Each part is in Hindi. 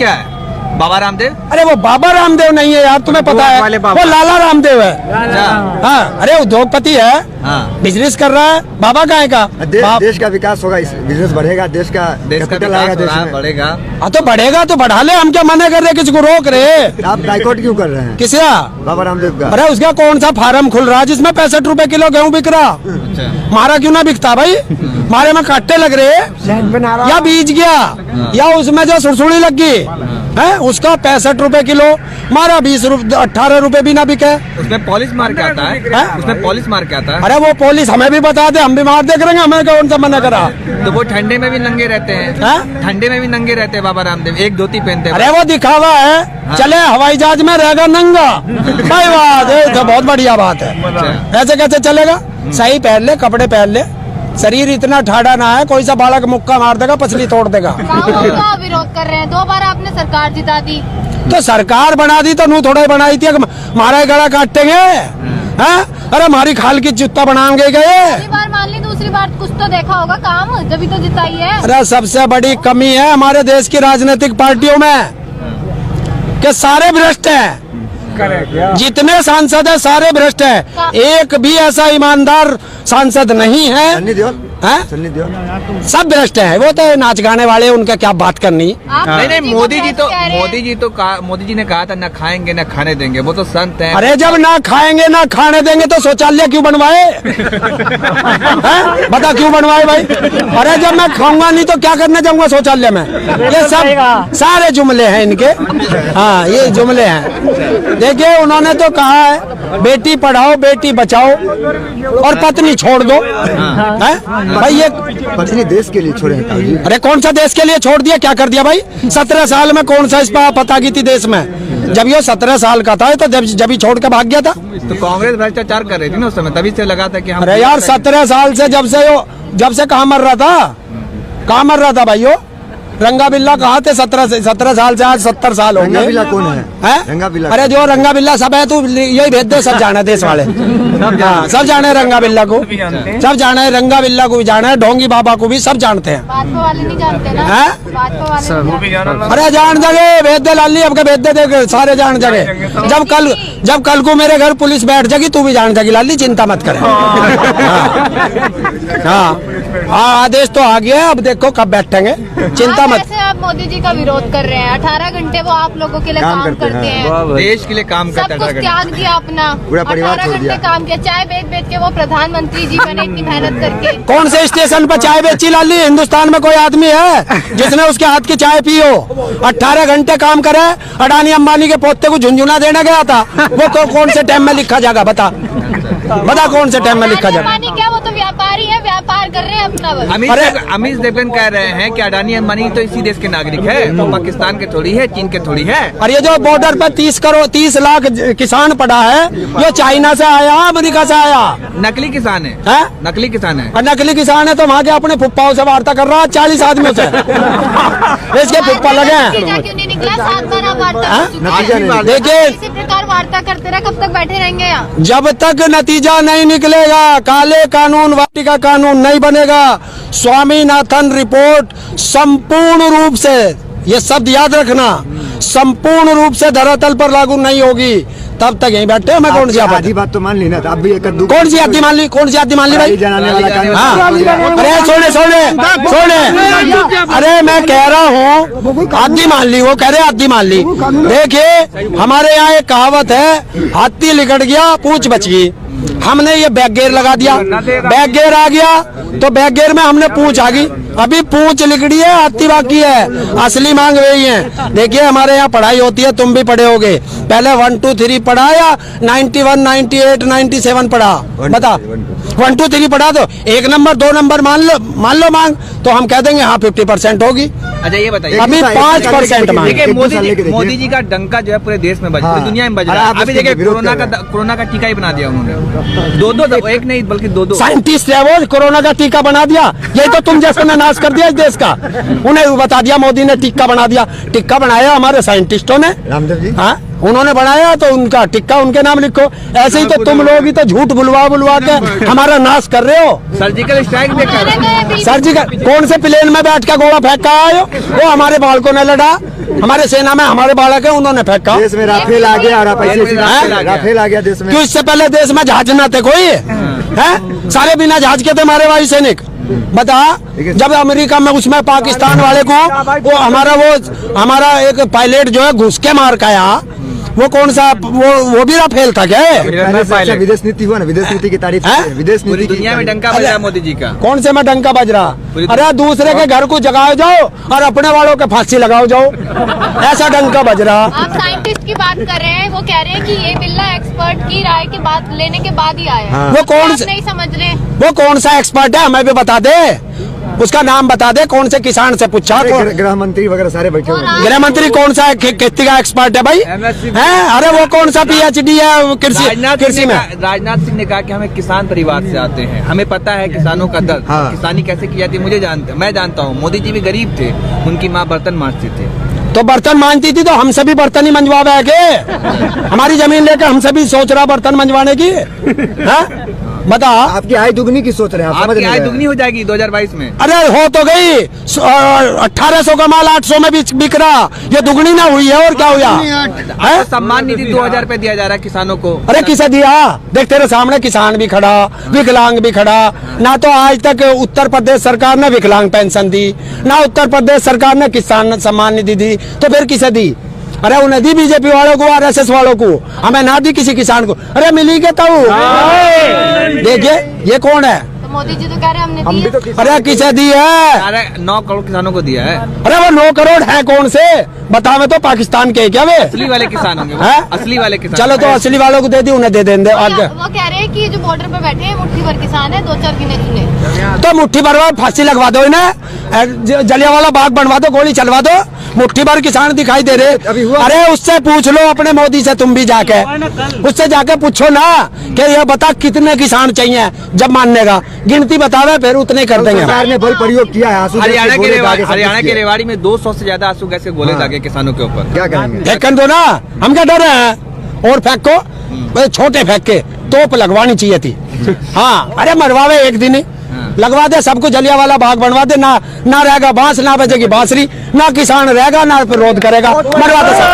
क्या है? बाबा रामदेव? अरे वो बाबा रामदेव नहीं है यार, तुम्हें पता है, वो लाला रामदेव है। हाँ, अरे उद्योगपति है, बिजनेस कर रहा है। बाबा का है का देश का विकास होगा, बिजनेस बढ़ेगा, देश का कैपिटल आएगा, देश में बढ़ेगा। हाँ तो बढ़ेगा तो बढ़ा ले, हम क्या मना कर रहे, किसी को रोक रहे? आप बाइकआउट क्यों कर रहे हैं? किसका? बाबा रामदेव का। अरे उसका कौन सा फार्म खुल रहा है जिसमें 65 रुपए किलो गेहूँ बिक रहा? मारा क्यों ना बिकता भाई? मारे में कांटे लग रहे या बीज गया या उसमें जो सुड़सुड़ी लग गई है, उसका 65 रुपए किलो मारा, 20 रुपए 18 रुपए भी ना बिके। उसमें पॉलिश मार के आता है, उसमें पॉलिश मार के आता है। अरे वो पुलिस हमें भी बता दे, हम भी मार देख रहे हैं, हमें कौन सा मना करा? तो वो ठंडे में भी नंगे रहते हैं, ठंडे में भी नंगे रहते हैं बाबा रामदेव, एक धोती पहनते हैं। अरे वो दिखावा है, चले हवाई जहाज में रहेगा नंगा भाई, बात है तो बहुत बढ़िया बात है। ऐसे कैसे चलेगा? सही पहन ले, कपड़े पहन ले, शरीर इतना ठाड़ा ना है, कोई सा बालक मुक्का मार देगा, पसली तोड़ देगा। विरोध कर रहे हैं, 2 बार आपने सरकार जिता दी, तो सरकार बना दी तो नू थोड़ा बनाई थी, हमारा गला काटेंगे हैं? अरे हमारी खाल की जूता बनाएंगे गए। पहली बार मान ली, दूसरी बार कुछ तो देखा होगा काम, जब तो जिताई है। अरे सबसे बड़ी कमी है हमारे देश की राजनीतिक पार्टियों में कि सारे भ्रष्ट हैं, जितने सांसद है सारे भ्रष्ट हैं, एक भी ऐसा ईमानदार सांसद नहीं है। सन्नी देओल सब भ्रष्ट हैं, वो तो नाच गाने वाले, उनका क्या बात करनी। नहीं, मोदी जी ने कहा था ना खाएंगे ना खाने देंगे, वो तो संत हैं। अरे जब ना खाएंगे ना खाने देंगे तो शौचालय क्यों बनवाए? बता क्यों बनवाए भाई? अरे जब मैं खाऊंगा नहीं तो क्या करने जाऊंगा शौचालय में? ये सब सारे जुमले हैं इनके। हाँ, ये जुमले हैं। देखिए उन्होंने तो कहा है बेटी पढ़ाओ बेटी बचाओ और पत्नी छोड़ दो। भाई ये पत्नी देश के लिए छोड़े हैं। अरे कौन सा देश के लिए छोड़ दिया, क्या कर दिया भाई? 17 साल में कौन सा इस पर पता की थी देश में? जब ये 17 साल का था तो जब ही छोड़ के भाग गया था। तो कांग्रेस भ्रष्टाचार कर रही थी ना उस समय, तभी से लगा था कि हम। अरे यार 17 साल से जब से कहाँ मर रहा था, कहाँ मर रहा था भाइयों? रंगा बिल्ला कहा थे 17 साल से आज 70 साल हो गए। रंगा बिल्ला कौन है? रंगा बिल्ला, अरे जो रंगा बिल्ला सब है, तू यही भेज दे, सब जाना है देश वाले। हाँ, सब जाने रंगा बिल्ला को, सब जाना है, रंगा बिल्ला को भी जाना है, ढोंगी बाबा को भी सब जानते हैं। भाजपा वाले नहीं जानते ना? अरे जान जगे भेज दे लाली, अब के भेज दे, देख सारे जान जगे। जब कल को मेरे घर पुलिस बैठ जाएगी तू भी जान जाएगी लाली, चिंता मत करे। हाँ, आदेश तो आ गया, अब देखो कब बैठेंगे, चिंता मत। कैसे आप मोदी जी का विरोध कर रहे हैं? 18 घंटे वो आप लोगों के लिए काम करते हैं, देश के लिए काम करते हैं, सब कुछ त्याग दिया अपना, पूरा परिवार 18 घंटे काम किया, चाय बेच के वो प्रधानमंत्री जी बने इतनी मेहनत करके। कौन से स्टेशन पर चाय बेची लाली? हिंदुस्तान में कोई आदमी है जिसने उसके हाथ की चाय पी हो? 18 घंटे काम करे, अडानी अंबानी के पोते को झुंझुना देने गया था, वो कौन से टाइम में लिखा जाएगा? बता कौन से टाइम में लिखा जाएगा? क्या वो तो व्यापारी है, व्यापार कर रहे हैं अपना। अमित देवगन कह रहे हैं कि अडानी अंबानी तो इसी देश के नागरिक है, वो पाकिस्तान के थोड़ी है, चीन के थोड़ी है। और ये जो बॉर्डर पर 30 लाख किसान पड़ा है, ये चाइना से आया, अमेरिका से आया, नकली किसान है, नकली किसान है। और नकली किसान है तो वहाँ के अपने फुप्पाओं से वार्ता कर रहा है 40 आदमियों से। इसके फुप्पा लगे हैं। क्यों नहीं निकला? 7 बार आप वार्ता देखिए इसी प्रकार वार्ता करते रहे, कब तक बैठे रहेंगे यहाँ? जब तक नतीजा नहीं निकलेगा, काले कानून वाटिका कानून नहीं बनेगा, स्वामीनाथन रिपोर्ट संपूर्ण रूप से, ये शब्द याद रखना, संपूर्ण रूप से धरातल पर लागू नहीं होगी, तब तक यहीं बैठे। मैं कौन सी आधी बात तो मान ली ना, अब भी कौन सी आधी मान ली? कौन सी आधी मान ली भाई? हाँ, अरे सोने अरे मैं कह रहा हूँ आधी मान ली, वो कह रहे आधी मान ली। देखिए हमारे यहाँ एक कहावत है, हाथी लिकड़ गया पूंछ बच गई। हमने ये बैक गेयर लगा दिया, बैक गेयर आ गया तो बैक गेयर में हमने पूंछ आ गई, अभी पूंछ लिकड़ी है, हाथी बाकी है, असली मांग वही है। देखिए हमारे यहाँ पढ़ाई होती है, तुम भी पढ़े होगे, पहले 1 2 3 पढ़ा या 91 98 97 पढ़ा? बता, 1 2 3 पढ़ा तो 1 नंबर 2 नंबर मान लो मांग, तो हम कह देंगे हाँ 50% होगी। अच्छा ये बताइए, अभी 5% मांग। देखिए मोदी जी का डंका जो है पूरे देश में बज, पूरी दुनिया में बज रहा है। अभी देखिए कोरोना का टीका ही बना दिया उन्होंने, 2 एक नहीं बल्कि 2 साइंटिस्ट है वो, कोरोना का टीका बना दिया। यही तो तुम जैसे ने नाश कर दिया इस देश का, उन्हें बता दिया मोदी ने टिक्का बना दिया। टिक्का बनाया हमारे साइंटिस्टों ने, रामदेव जी, हाँ उन्होंने बनाया तो उनका टिक्का उनके नाम लिखो। ऐसे ही तो तुम लोग ही तो झूठ बुलवा के हमारा नाश कर रहे हो। सर्जिकल स्ट्राइक देखा, सर्जिकल कौन से प्लेन में बैठ के गोला फेंक आए हो? वो हमारे बालकों ने लड़ा, हमारे सेना में हमारे बालक है, उन्होंने फेंका। देश में राफेल आ गया और आप ऐसे राफेल आ गया देश में। क्यों इससे पहले देश में जहाज न थे कोई है? सारे बिना जहाज के थे हमारे वायु सैनिक। बता, जब अमेरिका में उसमें पाकिस्तान वाले को वो हमारा एक पायलट जो है घुस के मार खाया, वो कौन सा वो भी राफेल था क्या? विदेश नीति हुआ ना, विदेश नीति की तारीफ, विदेश नीति दुनिया में डंका बज रहा मोदी जी का। कौन से में डंका बज रहा? अरे दूसरे के घर को जगाओ जाओ और अपने वालों के फांसी लगाओ जाओ, ऐसा डंका बज रहा। आप साइंटिस्ट की बात कर रहे हैं, वो कह रहे हैं कि ये बिल्ला एक्सपर्ट की राय के बाद लेने के बाद ही आया है। वो कौन नहीं समझ रहे, वो कौन सा एक्सपर्ट है हमें भी बता दे, उसका नाम बता दे। कौन से किसान से पूछा? गृह मंत्री वगैरह सारे बैठे हुए। गृह मंत्री कौन सा खेती का एक्सपर्ट है भाई? हैं? अरे वो कौन सा PhD है कृषि में? राजनाथ सिंह ने कहा कि हमें किसान परिवार से आते हैं, हमें पता है किसानों का दर्द, किसानी कैसे की जाती है मैं जानता हूँ। मोदी जी भी गरीब थे, उनकी माँ बर्तन मांजती थी, तो बर्तन मांजती थी, तो हमसे भी बर्तन ही मंजवावे है के? हमारी जमीन लेकर हमसे भी सोच रहा बर्तन मंजवाने की? बता, आपकी आय दुगनी की सोच रहे हैं? आपकी आय दुगनी हो जाएगी 2022 में। अरे हो तो गई, 1800 का माल 800 में बिक रहा, ये दुगनी ना हुई है और क्या हुआ? सम्मान निधि 2000 रुपए दिया जा रहा है किसानों को। अरे किसे दिया? देख तेरे सामने किसान भी खड़ा, विकलांग भी खड़ा। ना तो आज तक उत्तर प्रदेश सरकार ने विकलांग पेंशन दी, ना उत्तर प्रदेश सरकार ने किसान सम्मान निधि दी, तो फिर किसे दी? अरे उन्हें दी बीजेपी वालों को, RSS वालों को, हमें ना दी किसी किसान को। अरे मिली के तो देखिए ये कौन है? तो मोदी जी तो कह रहे हैं हमने दी है। अरे किसे दी है? अरे 9 करोड़ किसानों को दिया है। अरे वो 9 करोड़ है कौन से? बतावे तो पाकिस्तान के क्या वे? असली वाले किसान होंगे, असली वाले किसान। चलो तो असली वालों को दे दी, उन्हें दे देंगे आगे। वो कह रहे हैं कि जो बॉर्डर पे बैठे हैं मुट्ठी भर किसान है, 2-4 गिने चुने, तो मुट्ठी भर फांसी लगवा दो इन्हें, जलियांवाला बाग बनवा दो, गोली चलवा दो। मुट्ठी भर किसान दिखाई दे रहे। अरे उससे पूछ लो अपने मोदी से, तुम भी जाके उससे जाके पूछो ना कि ये बता कितने किसान चाहिए, जब मानने का गिनती बतावे फिर उतने कर देंगे। सरकार ने बल प्रयोग किया है। हरियाणा के रेवाड़ी में 200 से ज्यादा आंसू गैस के गोले दागे किसानों के ऊपर। क्या करेंगे? फेंकन दो ना, हम क्या डर रहे हैं? और फेंको, छोटे फेंक के तोप लगवानी चाहिए थी। हाँ, अरे मरवावे एक दिन ही लगवा दे, सबको जलियांवाला बाग बनवा दे। ना रहेगा बांस, ना बजेगी बांसुरी, ना किसान रहेगा, ना विरोध करेगा, मरवा दे सब।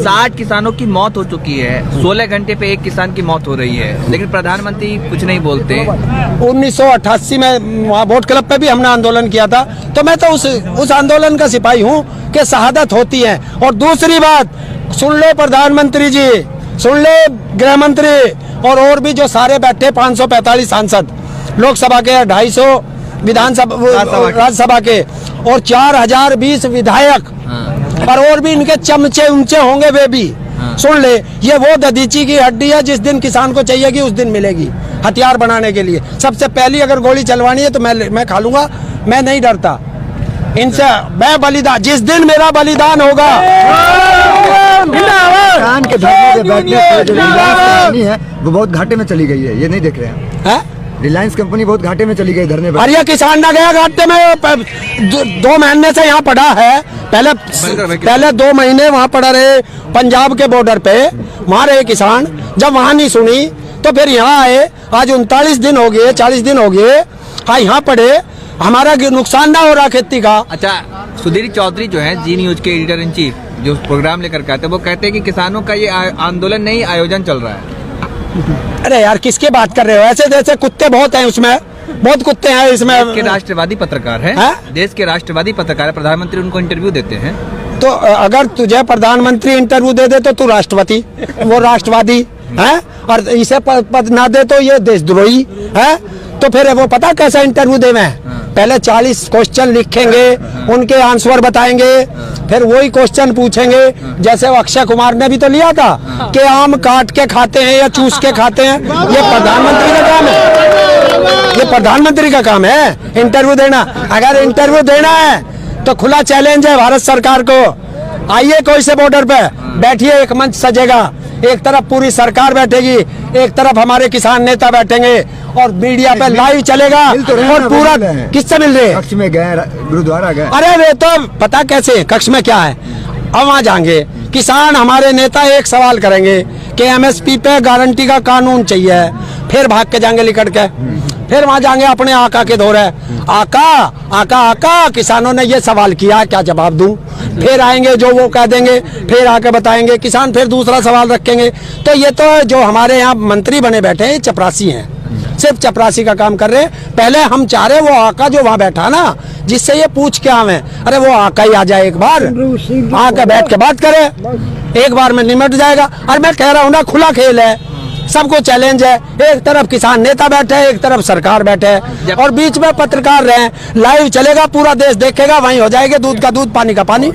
60 किसानों की मौत हो चुकी है, 16 घंटे पे एक किसान की मौत हो रही है, लेकिन प्रधानमंत्री कुछ नहीं बोलते। 1988 में वहाँ वोट क्लब पे भी हमने आंदोलन किया था, तो मैं तो उस आंदोलन का सिपाही हूँ कि शहादत होती है। और दूसरी बात सुन लो प्रधानमंत्री जी, सुन ले गृह मंत्री, और भी जो सारे बैठे 545 सांसद, लोकसभा के 250 विधानसभा राज्यसभा के, और 4020 विधायक, और भी इनके चमचे उमचे होंगे वे भी। सुन ले, ये वो दधीची की हड्डी है, जिस दिन किसान को चाहिएगी उस दिन मिलेगी हथियार बनाने के लिए। सबसे पहली अगर गोली चलवानी है तो मैं खा लूंगा, मैं नहीं डरता इनसे। मैं बलिदान, जिस दिन मेरा बलिदान होगा, किसान के धरने पे बैठने पर जो रिलायंस कंपनी है वो बहुत घाटे में चली गई है, ये नहीं देख रहे हैं? रिलायंस कंपनी बहुत घाटे में चली गई धरने पर। अरे किसान ना गया घाटे में, 2 महीने से यहाँ पड़ा है। पहले 2 महीने वहाँ पड़ा रहे पंजाब के बॉर्डर पे, वहाँ रहे किसान। जब वहाँ नहीं सुनी तो फिर यहाँ आए। आज 39 दिन हो गए, 40 दिन हो गए, हाँ यहाँ पड़े। हमारा नुकसान ना हो रहा खेती का। अच्छा, सुधीर चौधरी जो है जी न्यूज के एडिटर इन चीफ, जो प्रोग्राम लेकर के आते हैं, वो कहते हैं कि किसानों का ये आंदोलन नहीं आयोजन चल रहा है। अरे यार किसकी बात कर रहे हो? ऐसे जैसे कुत्ते बहुत हैं उसमें, बहुत कुत्ते हैं इसमें। देश के राष्ट्रवादी पत्रकार है, देश के राष्ट्रवादी पत्रकार है, प्रधानमंत्री उनको इंटरव्यू देते हैं। तो अगर तुझे प्रधानमंत्री इंटरव्यू दे तो तू राष्ट्रपति, वो राष्ट्रवादी है, और इसे पद ना दे तो ये देशद्रोही है। तो फिर वो पता कैसा इंटरव्यू देवे? पहले 40 क्वेश्चन लिखेंगे, उनके आंसर बताएंगे, फिर वही क्वेश्चन पूछेंगे। जैसे अक्षय कुमार ने भी तो लिया था कि आम काट के खाते हैं या चूस के खाते हैं। ये प्रधानमंत्री का काम है, ये प्रधानमंत्री का काम है इंटरव्यू देना। अगर इंटरव्यू देना है तो खुला चैलेंज है भारत सरकार को। आइए कोई से बॉर्डर पे बैठिए, एक मंच सजेगा, एक तरफ पूरी सरकार बैठेगी, एक तरफ हमारे किसान नेता बैठेंगे, और मीडिया पे लाइव चलेगा। और पूरा किससे मिल रहे? कक्ष में गए, गुरुद्वारा गए। अरे वे तो पता कैसे कक्ष में क्या है, अब वहाँ जाएंगे किसान, हमारे नेता एक सवाल करेंगे कि MSP पे गारंटी का कानून चाहिए, फिर भाग के जाएंगे लिकट के, फिर वहां जाएंगे अपने आका के दौरे, आका आका आका किसानों ने ये सवाल किया, क्या जवाब दूं? फिर आएंगे जो वो कह देंगे, फिर आके बताएंगे, किसान फिर दूसरा सवाल रखेंगे। तो ये तो जो हमारे यहाँ मंत्री बने बैठे हैं चपरासी हैं, सिर्फ चपरासी का काम कर रहे हैं। पहले हम चाह रहे वो आका जो वहाँ बैठा ना, जिससे ये पूछ के आवे, अरे वो आका ही आ जाए एक बार, आके बैठ के बात करे, एक बार में निमट जाएगा। और मैं कह रहा हूँ ना, खुला खेल है, सबको चैलेंज है। एक तरफ किसान नेता बैठे हैं, एक तरफ सरकार बैठे है, और बीच में पत्रकार रहे। लाइव चलेगा, पूरा देश देखेगा, वहीं हो जाएगा दूध का दूध पानी का पानी।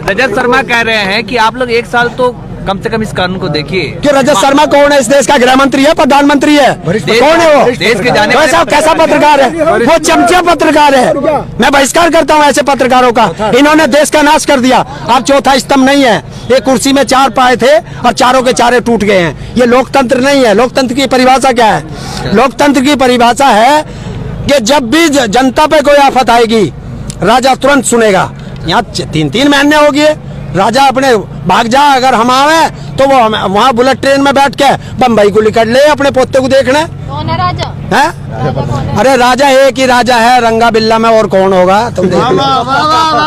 रजत शर्मा कह रहे हैं कि आप लोग एक साल तो कम से कम इस कानून को देखिए। क्यों? रजत शर्मा कौन है? इस देश का गृह मंत्री है, प्रधानमंत्री है, कौन है वो? देश के जाने वैसा कैसा पत्रकार है वो? चमचा पत्रकार है। मैं बहिष्कार करता हूँ ऐसे पत्रकारों का। इन्होंने देश का नाश कर दिया। अब चौथा स्तंभ नहीं है। एक कुर्सी में 4 पाए थे और चारों के चारे टूट गए हैं। ये लोकतंत्र नहीं है। लोकतंत्र की परिभाषा क्या है? लोकतंत्र की परिभाषा है कि जब भी जनता पे कोई आफत आएगी, राजा तुरंत सुनेगा। यहाँ 3-3 महीने हो गए, राजा अपने भाग जा, अगर हम आवे तो वो वहाँ बुलेट ट्रेन में बैठ के बम्बई को निकल ले अपने पोते को देखने। कौन है राजा? है? राजा कौन है? अरे राजा एक ही राजा है, रंगा बिल्ला में, और कौन होगा? तुम देखो।